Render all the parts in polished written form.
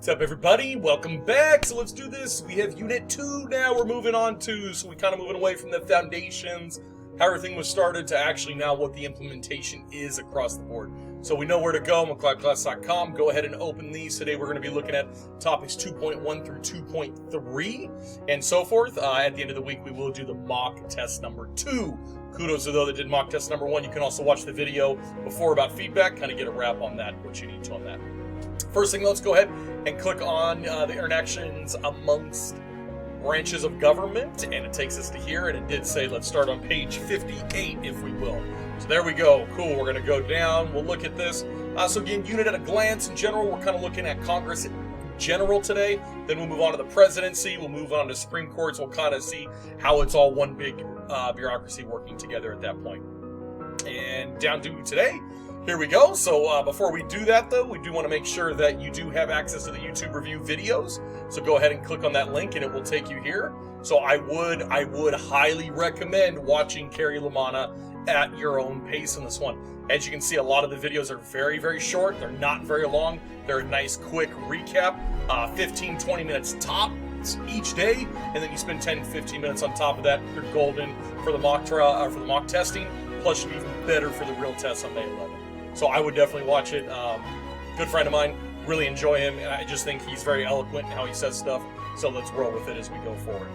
What's up, everybody? Welcome back. So let's do this. We have Unit 2 now. We're moving on to, so we're kind of moving away from the foundations, how everything was started, to actually now what the implementation is across the board. So we know where to go, McLeodclass.com. Go ahead and open these. Today we're going to be looking at topics 2.1 through 2.3 and so forth. At the end of the week, we will do the mock test number 2. Kudos to those that did mock test number 1. You can also watch the video before about feedback, kind of get a wrap on that, what you need to on that. First thing, let's go ahead and click on the interactions amongst branches of government, and it takes us to here, and it did say let's start on page 58, if we will. So there we go. Cool. We're going to go down. We'll look at this. So again, unit at a glance. In general, we're kind of looking at Congress in general today. Then we'll move on to the presidency. We'll move on to Supreme Courts. We'll kind of see how it's all one big bureaucracy working together at that point. And down to today. Here we go. So before we do that, though, we do want to make sure that you do have access to the YouTube review videos. So go ahead and click on that link, and it will take you here. So I would highly recommend watching Carrie Lamanna at your own pace in this one. As you can see, a lot of the videos are very, very short. They're not very long. They're a nice, quick recap, 15, 20 minutes top each day, and then you spend 10, 15 minutes on top of that. You're golden for the mock trial, for the mock testing. Plus, you're even better for the real test on May 11th. So I would definitely watch it. Good friend of mine, really enjoy him, and I just think he's very eloquent in how he says stuff. So let's roll with it as we go forward.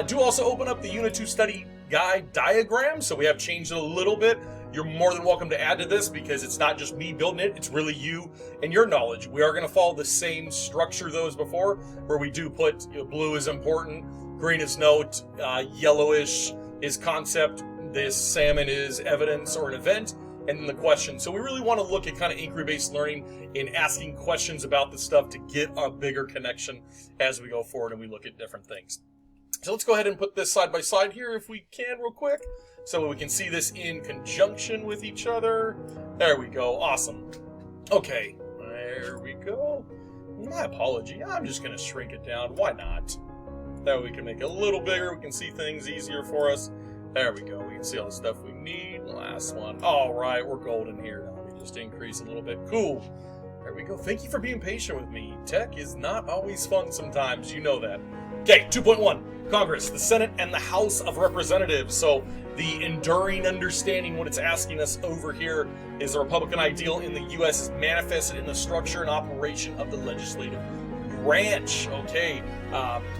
Do also open up the Unit 2 study guide diagram. So we have changed it a little bit. You're more than welcome to add to this because it's not just me building it. It's really you and your knowledge. We are going to follow the same structure though as before, where we do put blue is important, green is note, yellowish is concept, this salmon is evidence or an event, and then the question. So we really want to look at kind of inquiry-based learning in asking questions about the stuff to get a bigger connection as we go forward and we look at different things. So let's go ahead and put this side by side here if we can real quick so we can see this in conjunction with each other. There we go. Awesome. Okay. There we go. My apology. I'm just going to shrink it down. Why not? That way we can make it a little bigger. We can see things easier for us. There we go. We can see all the stuff we need. Last one. All right, we're golden here. Now let me just increase a little bit. Cool. There we go. Thank you for being patient with me. Tech is not always fun sometimes. You know that. Okay, 2.1. Congress, the Senate, and the House of Representatives. So the enduring understanding, what it's asking us over here is the Republican ideal in the U.S. is manifested in the structure and operation of the legislative branch. Okay.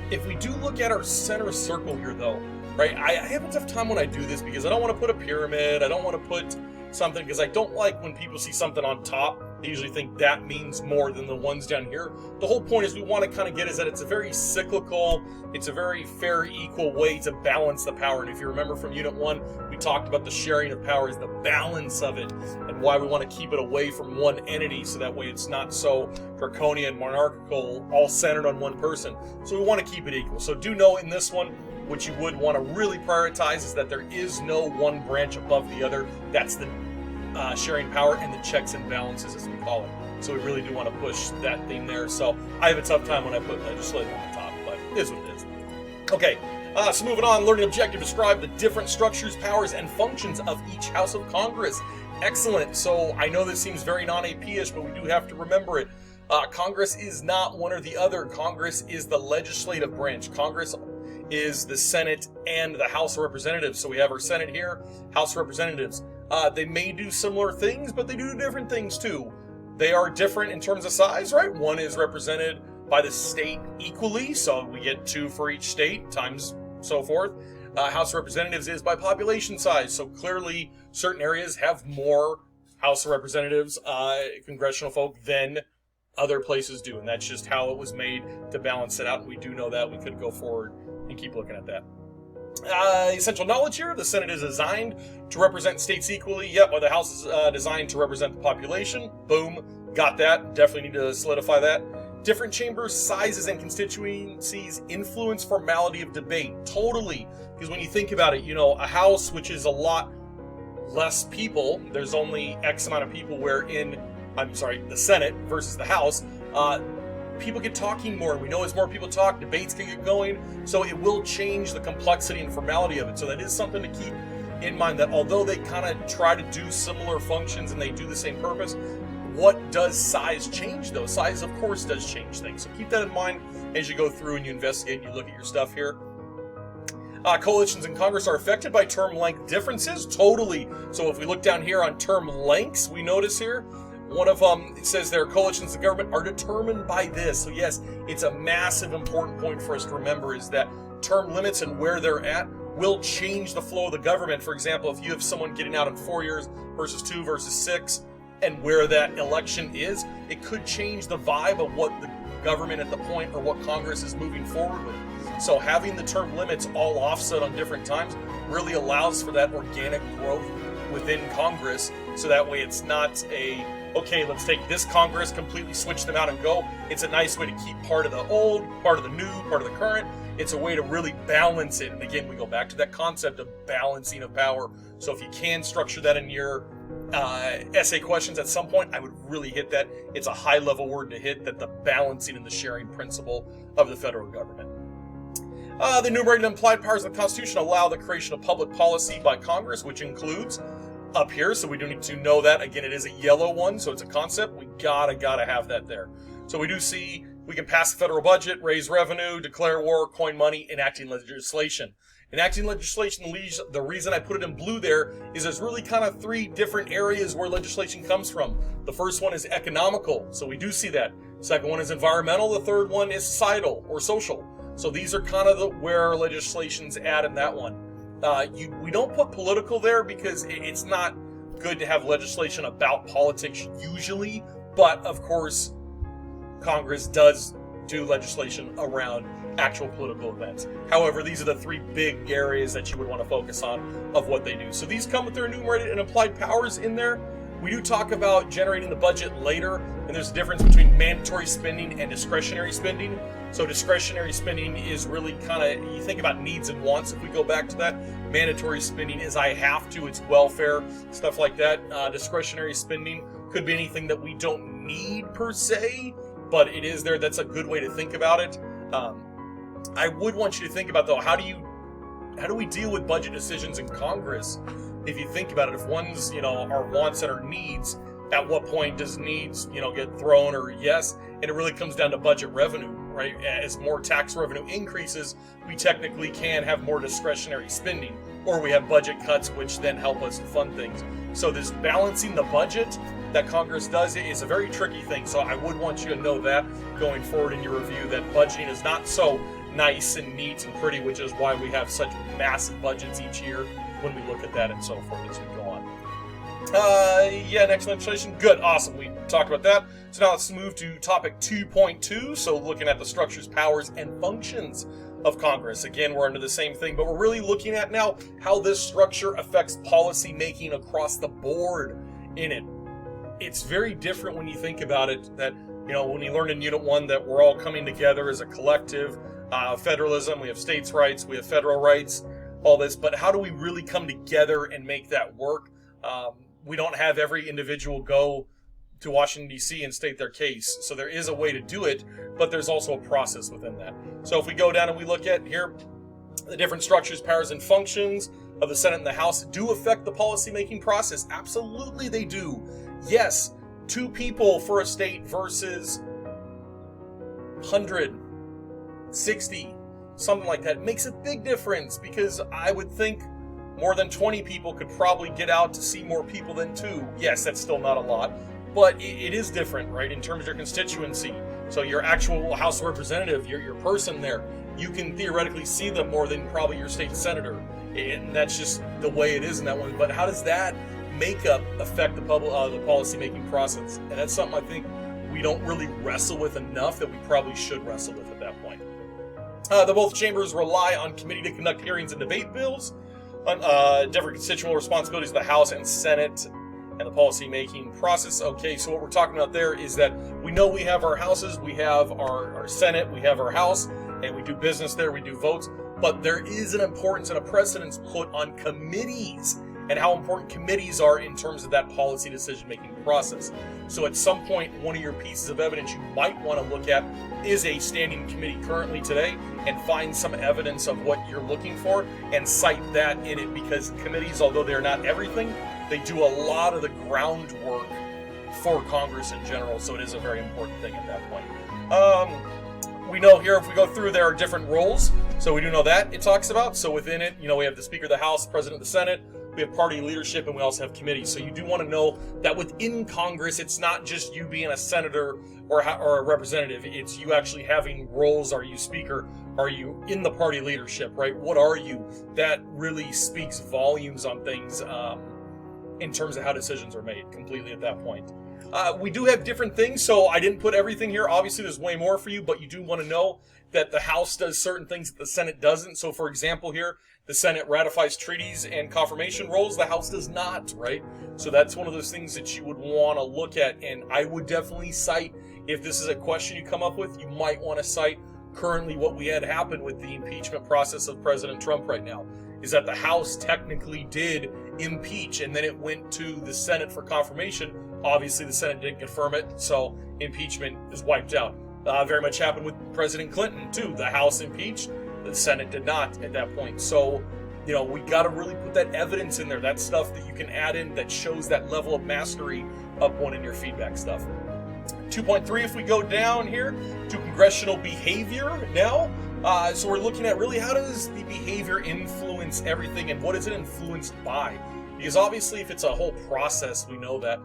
If we do look at our center circle here, though, right, I have a tough time when I do this because I don't want to put a pyramid. I don't want to put something because I don't like when people see something on top. They usually think that means more than the ones down here. The whole point is we want to kind of get is that it's a very cyclical, it's a very fair, equal way to balance the power. And if you remember from Unit 1, we talked about the sharing of power is the balance of it and why we want to keep it away from one entity so that way it's not so draconian, monarchical, all centered on one person. So we want to keep it equal. So do know in this one, what you would want to really prioritize is that there is no one branch above the other. That's the sharing power and the checks and balances, as we call it. So we really do want to push that theme there. So I have a tough time when I put legislative on the top, but it is what it is. Okay, so moving on, learning objective, describe the different structures, powers, and functions of each House of Congress. Excellent. So I know this seems very non-AP-ish, but we do have to remember it. Congress is not one or the other. Congress is the legislative branch. Congress is the Senate and the House of Representatives. So we have our Senate here, House of Representatives. They may do similar things, but they do different things too. They are different in terms of size, right? One is represented by the state equally, so we get 2 for each state, times so forth. House of Representatives is by population size, so clearly certain areas have more House of Representatives, congressional folk, than other places do, and that's just how it was made to balance it out, and we do know that. We could go forward and keep looking at that. Essential knowledge here. The Senate is designed to represent states equally. Yep, while the House is designed to represent the population. Boom. Got that. Definitely need to solidify that. Different chambers, sizes, and constituencies influence formality of debate. Totally. Because when you think about it, you know, a House, which is a lot less people, there's only X amount of people, where in, the Senate versus the House, people get talking more. We know as more people talk, debates can get going. So it will change the complexity and formality of it. So that is something to keep in mind, that although they kind of try to do similar functions and they do the same purpose, what does size change, though? Size, of course, does change things. So keep that in mind as you go through and you investigate and you look at your stuff here. Coalitions in Congress are affected by term length differences. Totally. So if we look down here on term lengths, we notice here, one of them, it says there, coalitions in government are determined by this. So yes, it's a massive important point for us to remember, is that term limits and where they're at will change the flow of the government. For example, if you have someone getting out in 4 years versus 2 versus 6, and where that election is, it could change the vibe of what the government at the point or what Congress is moving forward with. So having the term limits all offset on different times really allows for that organic growth within Congress. So that way it's not a, okay, let's take this Congress, completely switch them out and go. It's a nice way to keep part of the old, part of the new, part of the current. It's a way to really balance it. And again, we go back to that concept of balancing of power. So if you can structure that in your essay questions at some point, I would really hit that. It's a high level word to hit, that the balancing and the sharing principle of the federal government. The enumerated and implied powers of the Constitution allow the creation of public policy by Congress, which includes up here. So we do need to know that. Again, it is a yellow one, so it's a concept. We gotta have that there. So we do see we can pass the federal budget, raise revenue, declare war, coin money, enacting legislation. Enacting legislation, the reason I put it in blue there is there's really kind of 3 different areas where legislation comes from. The first one is economical, so we do see that. Second one is environmental. The third one is societal or social. So these are kind of where legislation's at in that one. We don't put political there because it's not good to have legislation about politics usually, but of course, Congress does do legislation around actual political events. However, these are the 3 big areas that you would want to focus on of what they do. So these come with their enumerated and implied powers in there. We do talk about generating the budget later, and there's a difference between mandatory spending and discretionary spending. So discretionary spending is really kind of, you think about needs and wants if we go back to that. Mandatory spending is I have to, it's welfare, stuff like that. Discretionary spending could be anything that we don't need per se, but it is there. That's a good way to think about it. I would want you to think about, though, how do we deal with budget decisions in Congress? If you think about it, if one's, our wants and our needs, at what point does needs, get thrown or yes? And it really comes down to budget revenue, right? As more tax revenue increases, we technically can have more discretionary spending, or we have budget cuts, which then help us to fund things. So this balancing the budget that Congress does is a very tricky thing. So I would want you to know that going forward in your review, that budgeting is not so nice and neat and pretty, which is why we have such massive budgets each year when we look at that and so forth as we go on. Next legislation. Good, awesome. We talked about that. So now let's move to topic 2.2. So looking at the structures, powers, and functions of Congress. Again, we're under the same thing, but we're really looking at now how this structure affects policy making across the board in it. It's very different when you think about it, that, when you learn in Unit 1 that we're all coming together as a collective, federalism, we have states' rights, we have federal rights, all this, but how do we really come together and make that work? We don't have every individual go to Washington, D.C. and state their case. So there is a way to do it, but there's also a process within that. So if we go down and we look at here, the different structures, powers, and functions of the Senate and the House do affect the policymaking process. Absolutely they do. Yes, 2 people for a state versus 100, 60, something like that makes a big difference, because I would think more than 20 people could probably get out to see more people than 2. Yes, that's still not a lot, but it is different, right, in terms of your constituency. So your actual House representative, your person there, you can theoretically see them more than probably your state senator. And that's just the way it is in that one. But how does that makeup affect the policy-making process? And that's something I think we don't really wrestle with enough that we probably should wrestle with at that point. Both chambers rely on committee to conduct hearings and debate bills on different constitutional responsibilities of the House and Senate and the policy-making process. Okay, so what we're talking about there is that we know we have our houses, we have our Senate, we have our House, and we do business there, we do votes, but there is an importance and a precedence put on committees and how important committees are in terms of that policy decision-making process. So at some point, one of your pieces of evidence you might want to look at is a standing committee currently today, and find some evidence of what you're looking for and cite that in it, because committees, although they're not everything, they do a lot of the groundwork for Congress in general, so it is a very important thing at that point. We know here, if we go through, there are different roles, so we do know that it talks about. So within it, we have the Speaker of the House, President of the Senate, we have party leadership, and we also have committees. So you do want to know that within Congress, it's not just you being a senator or a representative. It's you actually having roles. Are you Speaker? Are you in the party leadership, right? What are you? That really speaks volumes on things in terms of how decisions are made completely at that point. We do have different things, so I didn't put everything here. Obviously, there's way more for you, but you do want to know that the House does certain things that the Senate doesn't. So, for example, here, the Senate ratifies treaties and confirmation rolls. The House does not, right? So that's one of those things that you would want to look at, and I would definitely cite, if this is a question you come up with, you might want to cite currently what we had happen with the impeachment process of President Trump right now, is that the House technically did impeach, and then it went to the Senate for confirmation. Obviously, the Senate didn't confirm it, so impeachment is wiped out. Very much happened with President Clinton, too. The House impeached, the Senate did not at that point. So, we got to really put that evidence in there, that stuff that you can add in that shows that level of mastery of one in your feedback stuff. 2.3, if we go down here to congressional behavior now. So we're looking at really how does the behavior influence everything, and what is it influenced by? Because obviously if it's a whole process, we know that.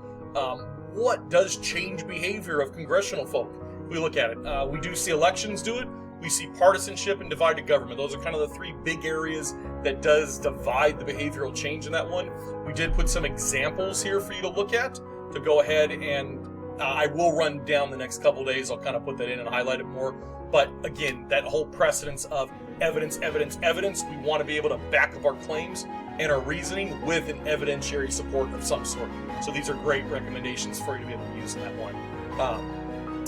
What does change behavior of congressional folk? If we look at it, we do see elections do it. We see partisanship and divided government. Those are kind of the three big areas that does divide the behavioral change in that one. We did put some examples here for you to look at, to go ahead and I will run down the next couple days. I'll kind of put that in and highlight it more. But again, that whole precedence of evidence, evidence, evidence, we want to be able to back up our claims and our reasoning with an evidentiary support of some sort. So these are great recommendations for you to be able to use in that one.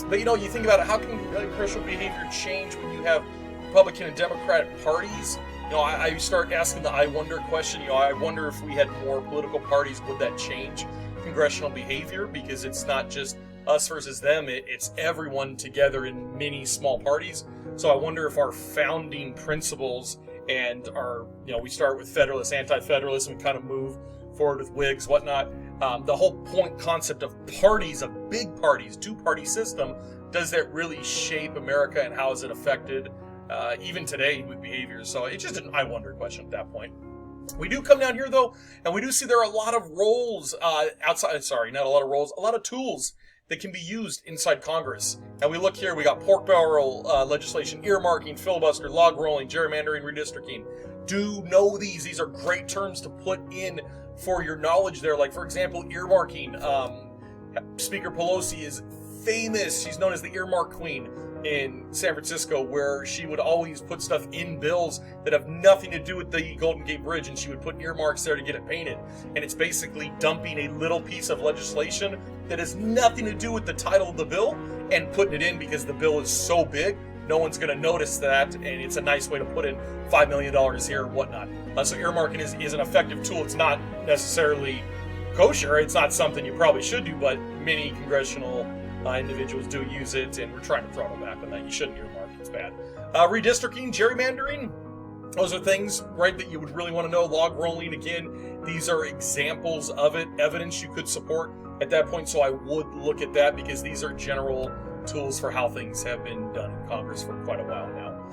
But you think about it, how can congressional behavior change when you have Republican and Democratic parties? I start asking the I wonder question. I wonder if we had more political parties, would that change congressional behavior? Because it's not just us versus them, it's everyone together in many small parties. So I wonder if our founding principles and our, we start with Federalists, Anti-Federalists, and we kind of move forward with Whigs, whatnot. The whole point concept of parties, of big parties, two-party system, does that really shape America, and how is it affected even today with behaviors? So it's just an I wonder question at that point. We do come down here, though, and we do see there are a lot of roles not a lot of roles, a lot of tools that can be used inside Congress. And we look here, we got pork barrel legislation, earmarking, filibuster, log rolling, gerrymandering, redistricting. Do know these. These are great terms to put in for your knowledge there. Like, for example, earmarking. Speaker Pelosi is famous. She's known as the earmark queen in San Francisco, where she would always put stuff in bills that have nothing to do with the Golden Gate Bridge, and she would put earmarks there to get it painted. And it's basically dumping a little piece of legislation that has nothing to do with the title of the bill and putting it in because the bill is so big, no one's going to notice that, and it's a nice way to put in $5 million here and whatnot. So earmarking is an effective tool. It's not necessarily kosher. It's not something you probably should do, but many congressional individuals do use it, and we're trying to throttle back on that. You shouldn't earmark. It's bad. Redistricting, gerrymandering, those are things, right, that you would really want to know. Log rolling, again, these are examples of it, evidence you could support at that point. So I would look at that because these are general tools for how things have been done in Congress for quite a while now.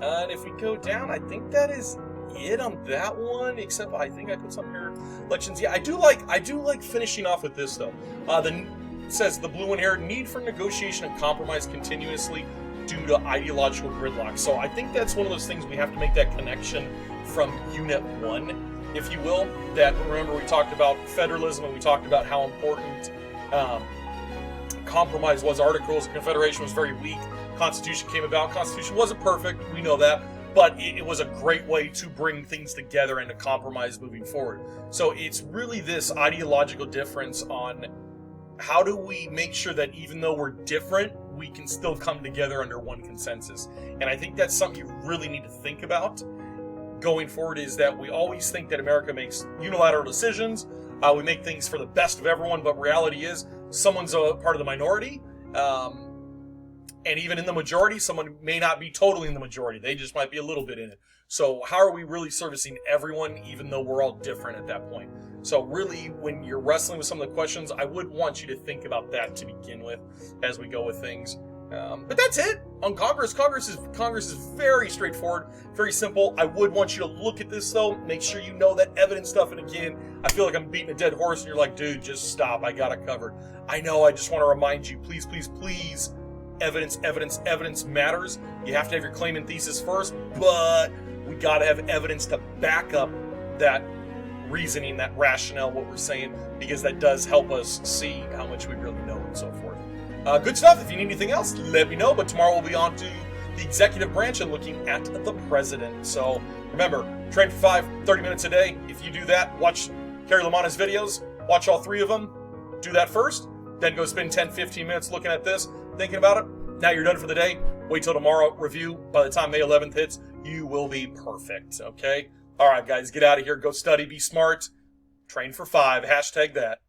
And if we go down, I think that is it on that one, except I think I put something here. Elections, yeah, I do like finishing off with this, though. It says the blue one here, need for negotiation and compromise continuously due to ideological gridlock. So I think that's one of those things we have to make that connection from Unit 1, if you will. That, remember, we talked about federalism, and we talked about how important compromise was. Articles of Confederation was very weak. Constitution came about. Constitution wasn't perfect, we know that, but it was a great way to bring things together and to compromise moving forward. So it's really this ideological difference on how do we make sure that even though we're different, we can still come together under one consensus. And I think that's something you really need to think about going forward, is that we always think that America makes unilateral decisions. We make things for the best of everyone, but reality is someone's a part of the minority. And even in the majority, someone may not be totally in the majority. They just might be a little bit in it. So how are we really servicing everyone, even though we're all different at that point? So really, when you're wrestling with some of the questions, I would want you to think about that to begin with as we go with things. But that's it on Congress. Congress is very straightforward, very simple. I would want you to look at this, though. Make sure you know that evidence stuff. And again, I feel like I'm beating a dead horse, and you're like, dude, just stop. I got it covered. I know. I just want to remind you, please, please, please, evidence matters. You have to have your claim and thesis first, but we got to have evidence to back up that reasoning, that rationale, what we're saying, because that does help us see how much we really know and so forth. Good stuff. If you need anything else, let me know. But tomorrow we'll be on to the executive branch and looking at the president. So remember, train for 30 minutes a day. If you do that, watch Kerry Lamanna's videos, watch all 3 of them. Do that first, then go spend 10, 15 minutes looking at this, thinking about it. Now you're done for the day. Wait till tomorrow review. By the time May 11th hits, you will be perfect. Okay? All right, guys, get out of here. Go study. Be smart. Train for 5. Hashtag that.